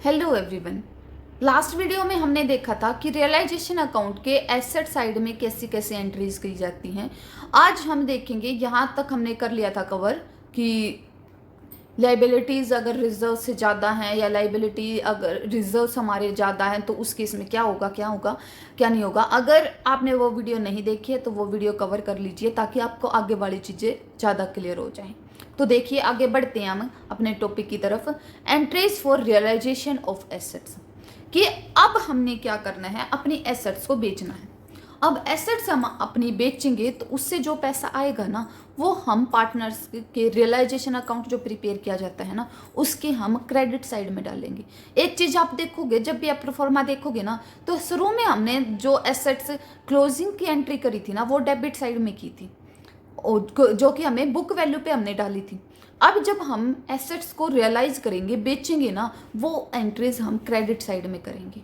Hello everyone. Last video में हमने देखा था कि रियलाइजेशन अकाउंट के एसेट साइड में कैसी कैसी एंट्रीज की जाती हैं। आज हम देखेंगे, यहाँ तक हमने कर लिया था कवर कि लाइबिलिटीज़ अगर रिजर्व से ज़्यादा हैं या लाइबिलिटी अगर रिजर्व्स हमारे ज़्यादा हैं तो उस केस में क्या होगा क्या नहीं होगा। अगर आपने वो वीडियो नहीं देखी है तो वो वीडियो कवर कर लीजिए ताकि आपको आगे वाली चीज़ें ज़्यादा क्लियर हो जाएं। तो देखिए, आगे बढ़ते हैं हम अपने टॉपिक की तरफ। Entries for realisation of assets, कि अब हमने क्या करना है, अपनी एसेट्स को बेचना है। अब एसेट्स हम अपनी बेचेंगे तो उससे जो पैसा आएगा ना, वो हम पार्टनर्स के रियलाइजेशन अकाउंट जो प्रिपेयर किया जाता है ना, उसके हम क्रेडिट साइड में डालेंगे। एक चीज़ आप देखोगे, जब भी आप प्रोफॉर्मा देखोगे ना, तो शुरू में हमने जो एसेट्स क्लोजिंग की एंट्री करी थी ना, वो डेबिट साइड में की थी, जो कि हमें बुक वैल्यू पे हमने डाली थी। अब जब हम एसेट्स को रियलाइज करेंगे, बेचेंगे ना, वो एंट्रीज हम क्रेडिट साइड में करेंगे।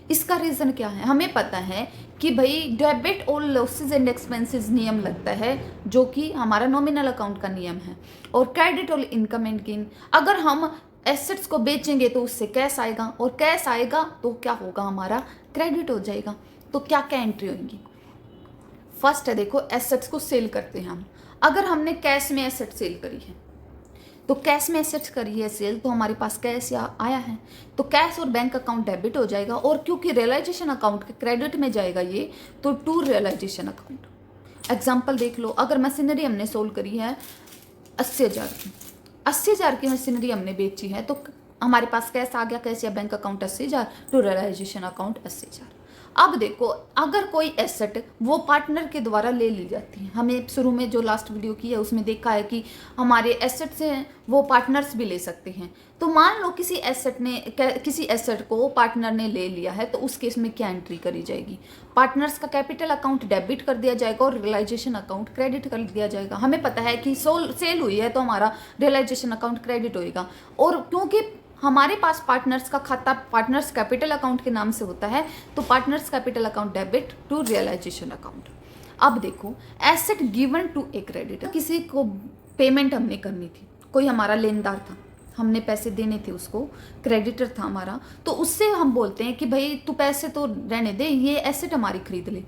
इसका रीज़न क्या है? हमें पता है कि भाई डेबिट और लॉसेज एंड एक्सपेंसेस नियम लगता है, जो कि हमारा नॉमिनल अकाउंट का नियम है, और क्रेडिट और इनकम एंड गेन। अगर हम एसेट्स को बेचेंगे तो उससे कैश आएगा, और कैश आएगा तो क्या होगा, हमारा क्रेडिट हो जाएगा। तो क्या क्या एंट्री होंगी? फर्स्ट है, देखो, एसेट्स को सेल करते हैं हम। अगर हमने कैश में एसेट सेल करी है, तो कैश में एसेट्स करी है सेल, तो हमारे पास कैश आया है, तो कैश और बैंक अकाउंट डेबिट हो जाएगा। और क्योंकि रियलाइजेशन अकाउंट के क्रेडिट में जाएगा ये, तो टू रियलाइजेशन अकाउंट। एग्जांपल देख लो, अगर मशीनरी हमने सोल्ड करी है 80,000 की, 80,000 की मशीनरी हमने बेची है, तो हमारे पास कैश आ गया, कैश या bank account 80,000, to realisation account 80,000। अब देखो, अगर कोई एसेट वो पार्टनर के द्वारा ले ली जाती है, हमें शुरू में जो लास्ट वीडियो की है उसमें देखा है कि हमारे एसेट से वो पार्टनर्स भी ले सकते हैं। तो मान लो किसी एसेट को पार्टनर ने ले लिया है, तो उस केस में क्या एंट्री करी जाएगी? पार्टनर्स का कैपिटल अकाउंट डेबिट कर दिया जाएगा और रियलाइजेशन अकाउंट क्रेडिट कर दिया जाएगा। हमें पता है कि सेल हुई है तो हमारा रियलाइजेशन अकाउंट क्रेडिट होएगा, और क्योंकि हमारे पास पार्टनर्स का खाता पार्टनर्स कैपिटल अकाउंट के नाम से होता है, तो partners capital account debit to realisation account. अब देखो, asset given to a creditor, किसी को पेमेंट हमने करनी थी, कोई हमारा लेनदार था, हमने पैसे देने थे उसको, क्रेडिटर था हमारा, तो उससे हम बोलते हैं कि भाई तू पैसे तो रहने दे, ये एसेट हमारी खरीद ले।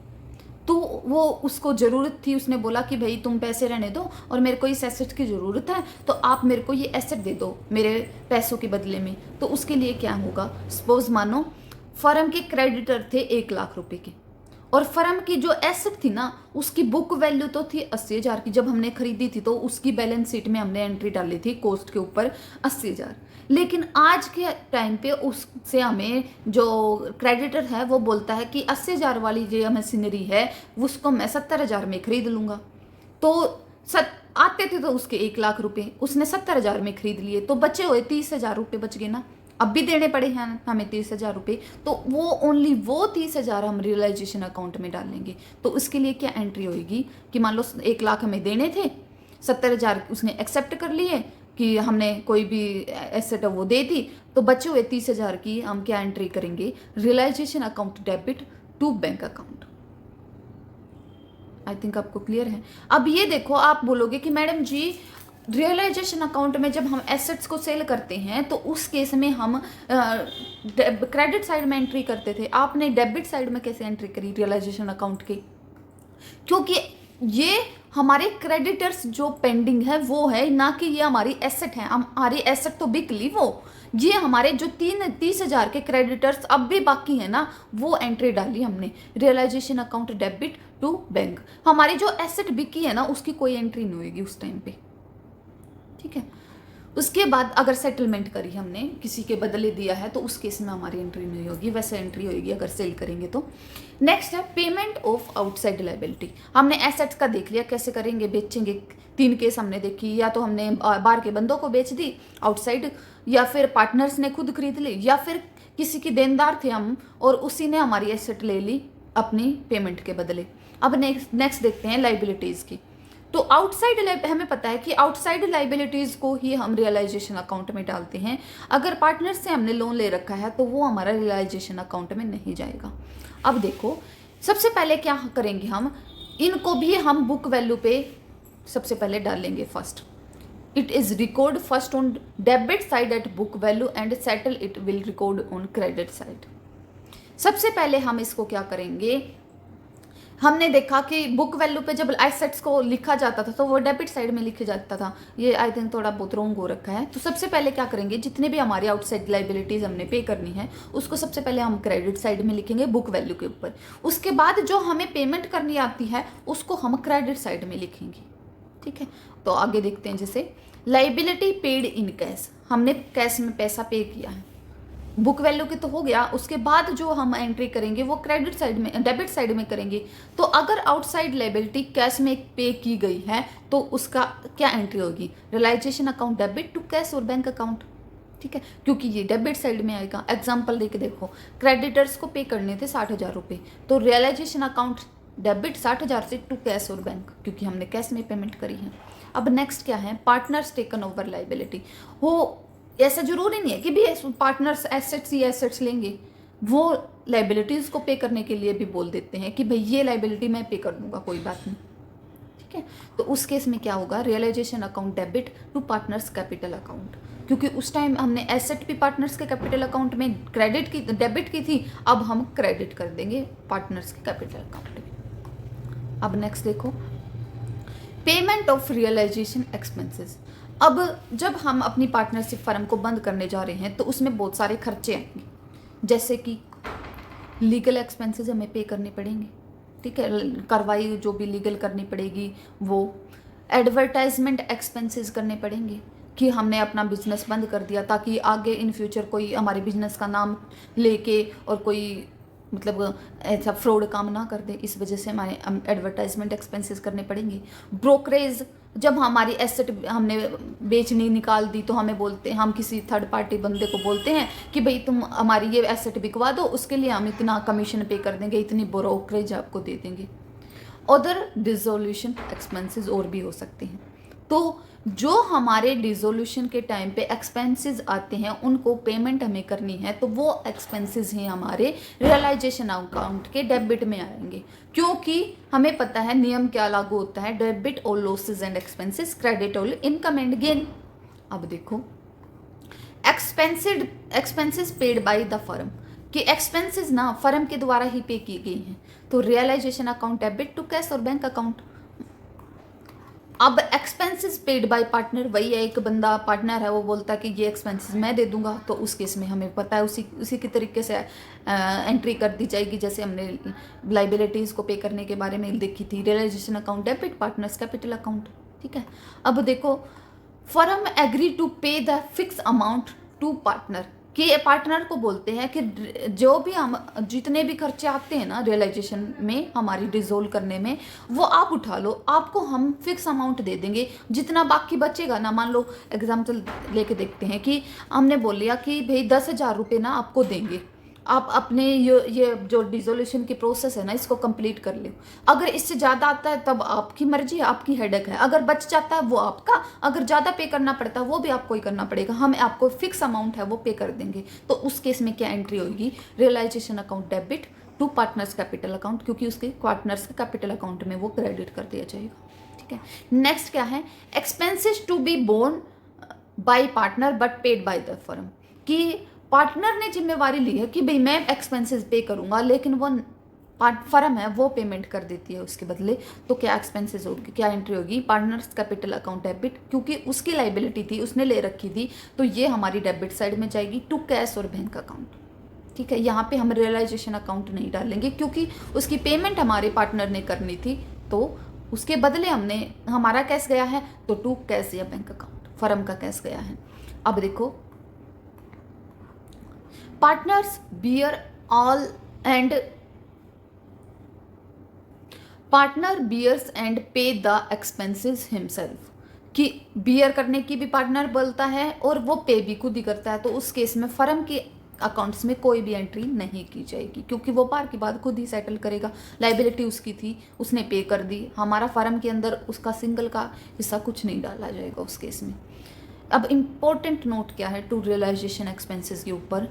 तो वो उसको ज़रूरत थी, उसने बोला कि भाई तुम पैसे रहने दो और मेरे को इस एसेट की ज़रूरत है, तो आप मेरे को ये एसेट दे दो मेरे पैसों के बदले में। तो उसके लिए क्या होगा, सपोज मानो फर्म के क्रेडिटर थे 1,00,000 रुपए के, और फर्म की जो एसेट थी ना, उसकी बुक वैल्यू तो थी 80,000 की, जब हमने खरीदी थी तो उसकी बैलेंस शीट में हमने एंट्री डाली थी कॉस्ट के ऊपर 80,000। लेकिन आज के टाइम पे उससे हमें जो क्रेडिटर है वो बोलता है कि 80,000 वाली जो मशीनरी है उसको मैं 70,000 में खरीद लूँगा। तो आते थे तो उसके 1,00,000 रुपये, उसने 70,000 में खरीद लिए, तो बचे हुए 30,000 रुपये बच गए ना। अब भी देने पड़े हैं हमें 30,000 रुपये, तो वो ओनली वो 30,000 हम रियलाइजेशन अकाउंट में डालेंगे। तो उसके लिए क्या एंट्री होगी कि मान लो 1,00,000 हमें देने थे, 70,000 उसने एक्सेप्ट कर लिए कि हमने कोई भी एसेट वो दे दी, तो बचे हुए 30,000 की हम क्या एंट्री करेंगे, realisation account debit to bank account. I think आपको क्लियर है। अब ये देखो, आप बोलोगे कि मैडम जी रियलाइजेशन अकाउंट में जब हम एसेट्स को सेल करते हैं तो उस केस में हम क्रेडिट साइड में एंट्री करते थे, आपने डेबिट साइड में कैसे एंट्री करी रियलाइजेशन अकाउंट के? क्योंकि ये हमारे क्रेडिटर्स जो पेंडिंग है वो है, ना कि ये हमारी एसेट है। हमारी एसेट तो बिक ली, वो ये हमारे जो 30,000 के क्रेडिटर्स अब भी बाकी है ना, वो एंट्री डाली हमने realisation account debit to bank. हमारी जो एसेट बिकी है ना, उसकी कोई एंट्री नहीं होगी उस टाइम पे, ठीक है। उसके बाद अगर सेटलमेंट करी हमने, किसी के बदले दिया है, तो उस केस में हमारी एंट्री नहीं होगी, वैसे एंट्री होगी अगर सेल करेंगे तो। नेक्स्ट है पेमेंट ऑफ आउटसाइड लायबिलिटी। हमने एसेट्स का देख लिया कैसे करेंगे, बेचेंगे। 3 केस हमने देखी, या तो हमने बाहर के बंदों को बेच दी आउटसाइड, या फिर पार्टनर्स ने खुद खरीद ली, या फिर किसी की देनदार थे हम और उसी ने हमारी एसेट ले ली अपनी पेमेंट के बदले। अब नेक्स्ट देखते हैं लाइबिलिटीज़ की। तो आउटसाइड, हमें पता है कि आउटसाइड लाइबिलिटीज़ को ही हम रियलाइजेशन अकाउंट में डालते हैं। अगर पार्टनर से हमने लोन ले रखा है तो वो हमारा रियलाइजेशन अकाउंट में नहीं जाएगा। अब देखो, सबसे पहले क्या करेंगे, हम इनको भी हम बुक वैल्यू पे सबसे पहले डालेंगे first. It is record first on debit side at book value and settle it will record on credit side. सबसे पहले हम इसको क्या करेंगे, हमने देखा कि बुक वैल्यू पे जब एसेट्स को लिखा जाता था तो वो डेबिट साइड में लिखा जाता था, ये आई थिंक थोड़ा बहुत रॉन्ग हो रखा है। तो सबसे पहले क्या करेंगे, जितने भी हमारी आउटसाइड लाइबिलिटीज हमने पे करनी है उसको सबसे पहले हम क्रेडिट साइड में लिखेंगे बुक वैल्यू के ऊपर। उसके बाद जो हमें पेमेंट करनी आती है उसको हम क्रेडिट साइड में लिखेंगे, ठीक है। तो आगे देखते हैं, जैसे लाइबिलिटी पेड इन कैश, हमने कैश में पैसा पे किया है, बुक वैल्यू की तो हो गया। उसके बाद जो हम एंट्री करेंगे वो क्रेडिट साइड में, डेबिट साइड में करेंगे। तो अगर आउटसाइड लायबिलिटी कैश में पे की गई है तो उसका क्या एंट्री होगी, realisation account debit to cash और बैंक अकाउंट, ठीक है, क्योंकि ये डेबिट साइड में आएगा। एग्जाम्पल देके देखो, क्रेडिटर्स को पे करने थे 60,000 रुपये, तो रियलाइजेशन अकाउंट डेबिट 60,000 से टू कैश और बैंक, क्योंकि हमने कैश में पेमेंट करी है। अब नेक्स्ट क्या है, पार्टनर्स टेकन ओवर लायबिलिटी। वो ऐसा जरूरी नहीं है कि भी पार्टनर्स एसेट्स ही एसेट्स लेंगे, वो लाइबिलिटीज को पे करने के लिए भी बोल देते हैं कि भाई ये लाइबिलिटी मैं पे कर दूंगा, कोई बात नहीं, ठीक है। तो उस केस में क्या होगा, realisation account debit to partners capital account, क्योंकि उस टाइम हमने एसेट भी पार्टनर्स के कैपिटल अकाउंट में क्रेडिट की, डेबिट की थी, अब हम क्रेडिट कर देंगे पार्टनर्स के कैपिटल अकाउंट में। अब नेक्स्ट देखो, पेमेंट ऑफ रियलाइजेशन एक्सपेंसेस। अब जब हम अपनी पार्टनरशिप फर्म को बंद करने जा रहे हैं तो उसमें बहुत सारे खर्चे आएंगे, जैसे कि लीगल एक्सपेंसेस हमें पे करने पड़ेंगे, ठीक है, कार्रवाई जो भी लीगल करनी पड़ेगी वो। एडवर्टाइजमेंट एक्सपेंसेस करने पड़ेंगे कि हमने अपना बिजनेस बंद कर दिया ताकि आगे इन फ्यूचर कोई हमारे बिजनेस का नाम लेके और कोई मतलब ऐसा फ्रॉड काम ना कर दे, इस वजह से हमारे एडवर्टाइजमेंट एक्सपेंसेस करने पड़ेंगे। ब्रोकरेज, जब हमारी एसेट हमने बेचनी निकाल दी तो हमें बोलते हैं, हम किसी थर्ड पार्टी बंदे को बोलते हैं कि भाई तुम हमारी ये एसेट बिकवा दो, उसके लिए हम इतना कमीशन पे कर देंगे, इतनी ब्रोकरेज आपको दे देंगे। अदर डिसोल्यूशन एक्सपेंसेस और भी हो सकते हैं। तो जो हमारे डिसोल्यूशन के टाइम पे एक्सपेंसेस आते हैं उनको पेमेंट हमें करनी है, तो वो एक्सपेंसेस हैं हमारे रियलाइजेशन अकाउंट के डेबिट में आएंगे, क्योंकि हमें पता है नियम क्या लागू होता है, debit all losses and expenses, credit all income and gain. अब देखो, expenses paid by the firm, कि एक्सपेंसेस ना फर्म के द्वारा ही पे की गई हैं, तो realisation account debit to cash और बैंक अकाउंट। अब एक्सपेंसेस पेड बाय पार्टनर, वही है, एक बंदा पार्टनर है वो बोलता है कि ये एक्सपेंसेस मैं दे दूंगा, तो उस केस में हमें पता है उसी की तरीके से एंट्री कर दी जाएगी जैसे हमने लाइबिलिटीज़ को पे करने के बारे में देखी थी, realisation account debit partners capital account, ठीक है। अब देखो, firm agree to pay the fix amount to partner, कि पार्टनर को बोलते हैं कि जो भी हम जितने भी खर्चे आते हैं ना रियलाइजेशन में हमारी डिसोल्व करने में, वो आप उठा लो, आपको हम फिक्स अमाउंट दे देंगे, जितना बाकी बचेगा ना, मान लो एग्जाम्पल लेके देखते हैं कि हमने बोल लिया कि भाई 10,000 रुपये ना आपको देंगे, आप अपने ये जो डिसोल्यूशन की प्रोसेस है ना इसको कंप्लीट कर लो। अगर इससे ज़्यादा आता है तब आपकी मर्जी, आपकी हेडेक है, अगर बच जाता है वो आपका, अगर ज़्यादा पे करना पड़ता है वो भी आपको ही करना पड़ेगा, हम आपको फिक्स अमाउंट है वो पे कर देंगे। तो उस केस में क्या एंट्री होगी, realisation account debit to partners capital account, क्योंकि उसके पार्टनर्स के कैपिटल अकाउंट में वो क्रेडिट कर दिया जाएगा, ठीक है। नेक्स्ट क्या है, expenses to be borne by partner but paid by the firm, कि पार्टनर ने जिम्मेवारी ली है कि भाई मैं एक्सपेंसेस पे करूंगा, लेकिन वो फर्म है वो पेमेंट कर देती है उसके बदले, तो क्या एक्सपेंसेस होगी, क्या एंट्री होगी, पार्टनर्स कैपिटल अकाउंट डेबिट, क्योंकि उसकी लाइबिलिटी थी, उसने ले रखी थी, तो ये हमारी डेबिट साइड में जाएगी टू कैश और बैंक अकाउंट, ठीक है। यहाँ पे हम रियलाइजेशन अकाउंट नहीं डालेंगे क्योंकि उसकी पेमेंट हमारे पार्टनर ने करनी थी, तो उसके बदले हमने, हमारा कैश गया है तो टू कैश या बैंक अकाउंट, फर्म का कैश गया है। अब देखो, partners bear all and partner bears and pay the expenses himself, कि बियर करने की भी पार्टनर बोलता है और वो पे भी खुद ही करता है, तो उस केस में फर्म के अकाउंट्स में कोई भी एंट्री नहीं की जाएगी, क्योंकि वो पार की बात खुद ही सेटल करेगा, लाइबिलिटी उसकी थी, उसने पे कर दी, हमारा फर्म के अंदर उसका सिंगल का हिस्सा कुछ नहीं डाला जाएगा उस केस में। अब इम्पोर्टेंट नोट क्या है टू रियलाइजेशन एक्सपेंसेस के ऊपर,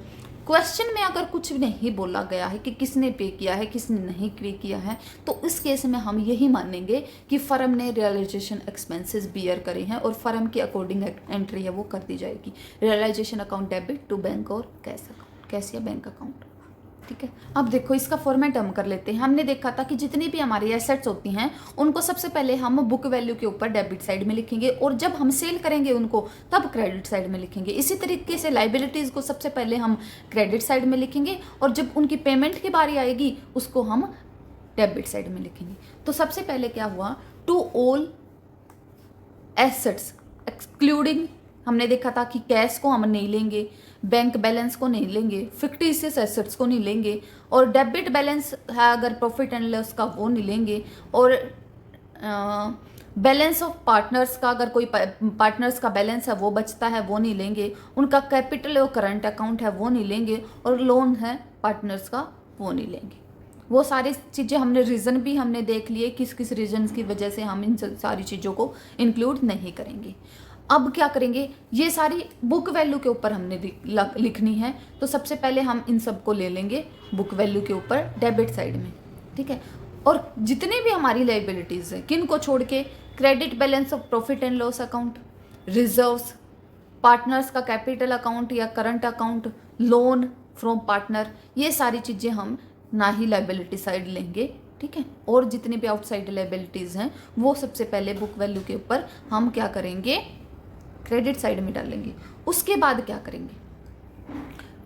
क्वेश्चन में अगर कुछ भी नहीं बोला गया है कि किसने पे किया है किसने नहीं पे किया है, तो इस केस में हम यही मानेंगे कि फर्म ने रियलाइजेशन एक्सपेंसेस बियर करे हैं और फर्म के अकॉर्डिंग एंट्री है वो कर दी जाएगी। Realisation account debit to bank और कैश अकाउंट, कैश या बैंक अकाउंट। ठीक है, अब देखो इसका फॉर्मेट हम कर लेते हैं। हमने देखा था कि जितनी भी हमारी एसेट्स होती हैं उनको सबसे पहले हम बुक वैल्यू के ऊपर डेबिट साइड में लिखेंगे और जब हम सेल करेंगे उनको तब क्रेडिट साइड में लिखेंगे। इसी तरीके से लाइबिलिटीज़ को सबसे पहले हम क्रेडिट साइड में लिखेंगे और जब उनकी पेमेंट की बारी आएगी उसको हम डेबिट साइड में लिखेंगे। तो सबसे पहले क्या हुआ, टू ऑल एसेट्स एक्सक्लूडिंग, हमने देखा था कि कैश को हम नहीं लेंगे, बैंक बैलेंस को नहीं लेंगे, फिक्टिशियस एसेट्स को नहीं लेंगे और डेबिट बैलेंस है अगर प्रॉफिट एंड लॉस का वो नहीं लेंगे और बैलेंस ऑफ पार्टनर्स का अगर कोई पार्टनर्स का बैलेंस है वो बचता है वो नहीं लेंगे, उनका कैपिटल और करंट अकाउंट है वो नहीं लेंगे और लोन है पार्टनर्स का वो नहीं लेंगे। वो सारी चीज़ें हमने रीज़न भी हमने देख लिए किस किस रीजन की वजह से हम इन सारी चीज़ों को इंक्लूड नहीं करेंगे। अब क्या करेंगे, ये सारी बुक वैल्यू के ऊपर हमने लिखनी है, तो सबसे पहले हम इन सब को ले लेंगे बुक वैल्यू के ऊपर डेबिट साइड में। ठीक है, और जितनी भी हमारी लाइबिलिटीज़ हैं किन को छोड़ के, credit balance of profit and loss account, reserves, partners का कैपिटल अकाउंट या current account, loan from partner, ये सारी चीज़ें हम ना ही लाइबिलिटी साइड लेंगे। ठीक है, और जितनी भी आउटसाइड लाइबिलिटीज़ हैं वो सबसे पहले बुक वैल्यू के ऊपर हम क्या करेंगे, क्रेडिट साइड में डालेंगे। उसके बाद क्या करेंगे,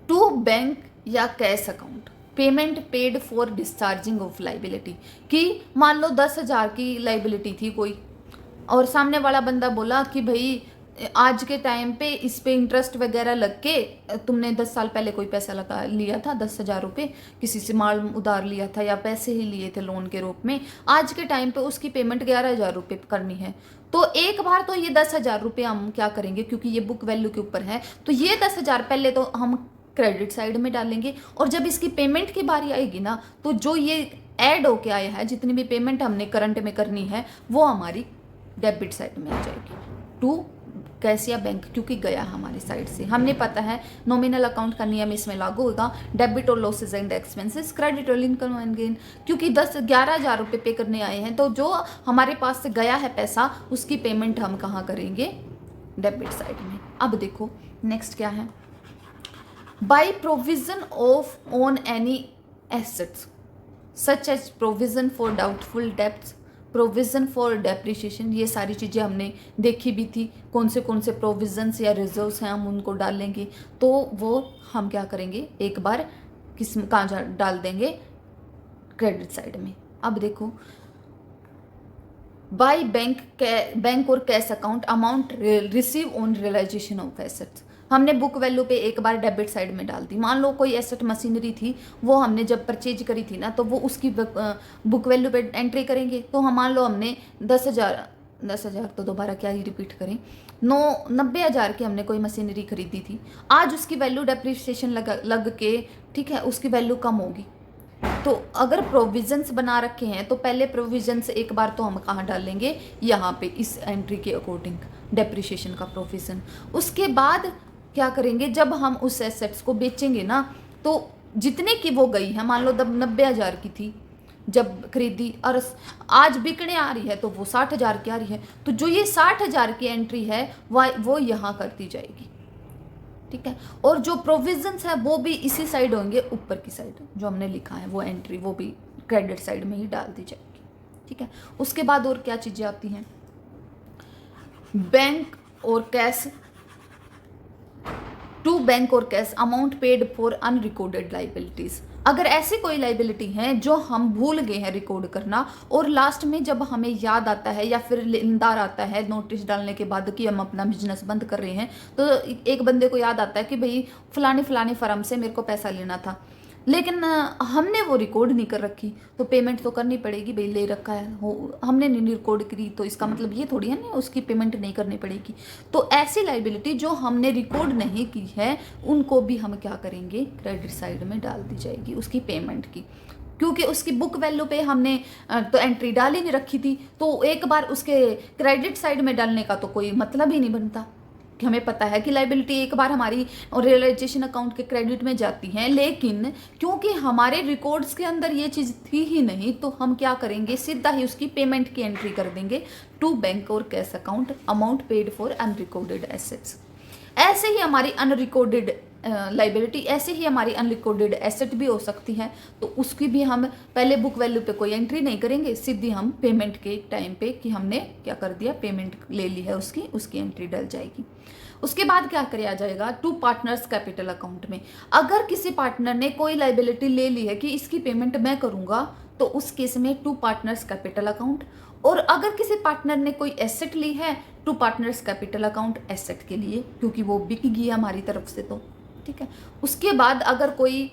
टू बैंक या cash account, payment paid for discharging of liability, कि मान लो 10,000 की लाइबिलिटी थी कोई और सामने वाला बंदा बोला कि भाई आज के टाइम पे इस पे इंटरेस्ट वगैरह लग के तुमने 10 साल पहले कोई पैसा लगा लिया था 10,000 रुपये, किसी से माल उधार लिया था या पैसे ही लिए थे लोन के रूप में, आज के टाइम पे उसकी पेमेंट 11,000 रुपये करनी है। तो एक बार तो ये 10,000 रुपये हम क्या करेंगे, क्योंकि ये बुक वैल्यू के ऊपर है तो ये 10,000 पहले तो हम क्रेडिट साइड में डालेंगे और जब इसकी पेमेंट की बारी आएगी ना तो जो ये ऐड होके आया है, जितनी भी पेमेंट हमने करंट में करनी है वो हमारी डेबिट साइड में आ जाएगी टू कैश या बैंक, क्योंकि गया हमारी साइड से। हमने पता है नॉमिनल अकाउंट का नियम इसमें लागू होगा, डेबिट और लॉसेज एंड एक्सपेंसेस, क्रेडिट और इनकम एंड गेन, क्योंकि 11,000 रुपये पे करने आए हैं तो जो हमारे पास से गया है पैसा उसकी पेमेंट हम कहाँ करेंगे, डेबिट साइड में। अब देखो नेक्स्ट क्या है, by provision of on any assets such as provision for doubtful debts, provision for depreciation, ये सारी चीज़ें हमने देखी भी थी, कौन से प्रोविजंस या रिजर्व्स हैं हम उनको डाल लेंगे। तो वो हम क्या करेंगे, एक बार किस कहाँ डाल देंगे, क्रेडिट साइड में। अब देखो, बाय बैंक और cash account amount receive on realisation of assets, हमने बुक वैल्यू पे एक बार डेबिट साइड में डाल दी। मान लो कोई एसेट मशीनरी थी वो हमने जब परचेज करी थी ना तो वो उसकी बुक वैल्यू पे एंट्री करेंगे। तो हम मान लो हमने 10,000 तो दोबारा क्या ही रिपीट करें, 90,000 की हमने कोई मशीनरी खरीदी थी, आज उसकी वैल्यू डेप्रिसिएशन लग के, ठीक है, उसकी वैल्यू कम होगी। तो अगर प्रोविजंस बना रखे हैं तो पहले प्रोविजंस एक बार तो हम कहाँ डालेंगे, यहाँ पे इस एंट्री के अकॉर्डिंग डेप्रिसिएशन का प्रोविजन। उसके बाद क्या करेंगे, जब हम उस एसेट्स को बेचेंगे ना तो जितने की वो गई है, मान लो 90,000 की थी जब खरीदी और आज बिकने आ रही है तो वो 60,000 की आ रही है, तो जो ये 60,000 की एंट्री है वो यहाँ कर दी जाएगी। ठीक है, और जो प्रोविजंस है वो भी इसी साइड होंगे, ऊपर की साइड जो हमने लिखा है वो एंट्री वो भी क्रेडिट साइड में ही डाल दी जाएगी। ठीक है, उसके बाद और क्या चीज़ें आती हैं, बैंक और कैश, टू बैंक और cash amount paid for unrecorded liabilities, अगर ऐसी कोई लाइबिलिटी है जो हम भूल गए हैं रिकॉर्ड करना और लास्ट में जब हमें याद आता है या फिर लेनदार आता है नोटिस डालने के बाद कि हम अपना बिजनेस बंद कर रहे हैं, तो एक बंदे को याद आता है कि भाई फलानी फर्म से मेरे को पैसा लेना था, लेकिन हमने वो रिकॉर्ड नहीं कर रखी, तो पेमेंट तो करनी पड़ेगी, भाई ले रखा है हो, हमने नहीं रिकॉर्ड करी तो इसका मतलब ये थोड़ी है ना उसकी पेमेंट नहीं करनी पड़ेगी। तो ऐसी लाइबिलिटी जो हमने रिकॉर्ड नहीं की है उनको भी हम क्या करेंगे, क्रेडिट साइड में डाल दी जाएगी उसकी पेमेंट की, क्योंकि उसकी बुक वैल्यू पे हमने तो एंट्री डाल ही नहीं रखी थी, तो एक बार उसके क्रेडिट साइड में डालने का तो कोई मतलब ही नहीं बनता। कि हमें पता है कि लाइबिलिटी एक बार हमारी रियलाइजेशन अकाउंट के क्रेडिट में जाती है, लेकिन क्योंकि हमारे रिकॉर्ड्स के अंदर ये चीज़ थी ही नहीं, तो हम क्या करेंगे, सीधा ही उसकी पेमेंट की एंट्री कर देंगे टू बैंक और cash account, amount paid for unrecorded assets. ऐसे ही हमारी अनरिकॉर्डेड लाइबिलिटी, ऐसे ही हमारी अनरिकॉर्डेड एसेट भी हो सकती है, तो उसकी भी हम पहले बुक वैल्यू पे कोई एंट्री नहीं करेंगे, सीधी हम पेमेंट के टाइम पे कि हमने क्या कर दिया, पेमेंट ले ली है उसकी एंट्री डल जाएगी। उसके बाद क्या किया जाएगा, टू पार्टनर्स कैपिटल अकाउंट में अगर किसी पार्टनर ने कोई लाइबिलिटी ले ली है कि इसकी पेमेंट मैं करूंगा, तो उस केस में टू पार्टनर्स कैपिटल अकाउंट। और अगर किसी पार्टनर ने कोई एसेट ली है, to partners capital account asset के लिए, क्योंकि वो बिक गई हमारी तरफ से, तो ठीक है। उसके बाद अगर कोई,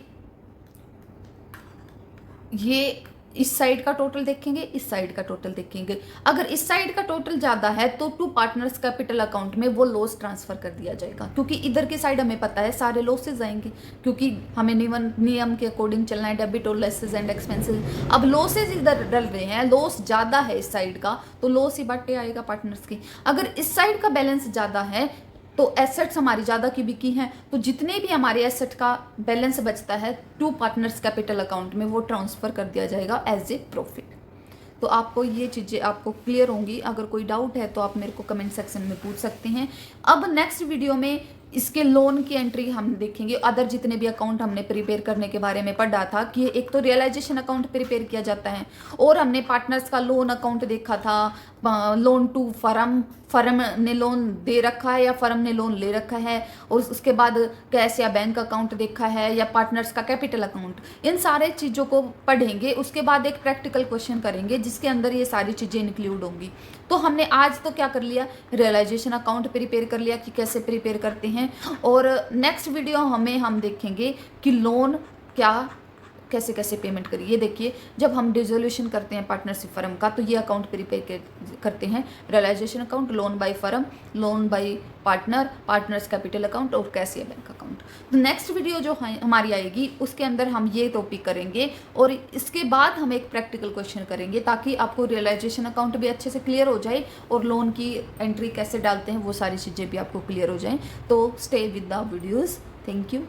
ये इस साइड का टोटल देखेंगे, इस साइड का टोटल देखेंगे, अगर इस साइड का टोटल ज़्यादा है तो टू पार्टनर्स कैपिटल अकाउंट में वो लॉस ट्रांसफर कर दिया जाएगा, क्योंकि इधर की साइड हमें पता है सारे लॉसेज आएंगे, क्योंकि हमें नियम के अकॉर्डिंग चलना है, डेबिट और लेसेस एंड एक्सपेंसेस। अब लॉसेज इधर डल रहे हैं, लॉस ज़्यादा है इस साइड का, तो लॉस ही बांटे आएगा पार्टनर्स की। अगर इस साइड का बैलेंस ज़्यादा है तो एसेट्स हमारी ज़्यादा की बिकी हैं, तो जितने भी हमारे एसेट का बैलेंस बचता है टू पार्टनर्स कैपिटल अकाउंट में वो ट्रांसफ़र कर दिया जाएगा एज ए प्रॉफिट। तो आपको ये चीज़ें आपको क्लियर होंगी। अगर कोई डाउट है तो आप मेरे को कमेंट सेक्शन में पूछ सकते हैं। अब नेक्स्ट वीडियो में इसके लोन की एंट्री हम देखेंगे। अदर जितने भी अकाउंट हमने प्रिपेयर करने के बारे में पढ़ा था कि एक तो रियलाइजेशन अकाउंट प्रिपेयर किया जाता है, और हमने पार्टनर्स का लोन अकाउंट देखा था, लोन टू फर्म ने लोन दे रखा है या फर्म ने लोन ले रखा है, और उसके बाद कैश या बैंक अकाउंट देखा है, या पार्टनर्स का कैपिटल अकाउंट। इन सारे चीज़ों को पढ़ेंगे, उसके बाद एक प्रैक्टिकल क्वेश्चन करेंगे जिसके अंदर ये सारी चीज़ें इंक्लूड होंगी। तो हमने आज तो क्या कर लिया, रियलाइजेशन अकाउंट प्रिपेयर कर लिया कि कैसे प्रिपेयर करते हैं, और नेक्स्ट वीडियो हम देखेंगे कि लोन कैसे कैसे पेमेंट करिए। ये देखिए, जब हम डिसोल्यूशन करते हैं पार्टनरशिप फर्म का, तो ये अकाउंट प्रिपेयर करते हैं, realisation account, loan by firm, loan by partner, partners capital account और कैश या बैंक अकाउंट। तो नेक्स्ट वीडियो जो हमारी आएगी उसके अंदर हम ये टॉपिक करेंगे, और इसके बाद हम एक प्रैक्टिकल क्वेश्चन करेंगे ताकि आपको रियलाइजेशन अकाउंट भी अच्छे से क्लियर हो जाए, और लोन की एंट्री कैसे डालते हैं वो सारी चीज़ें भी आपको क्लियर हो जाएँ। तो stay with the videos. Thank you.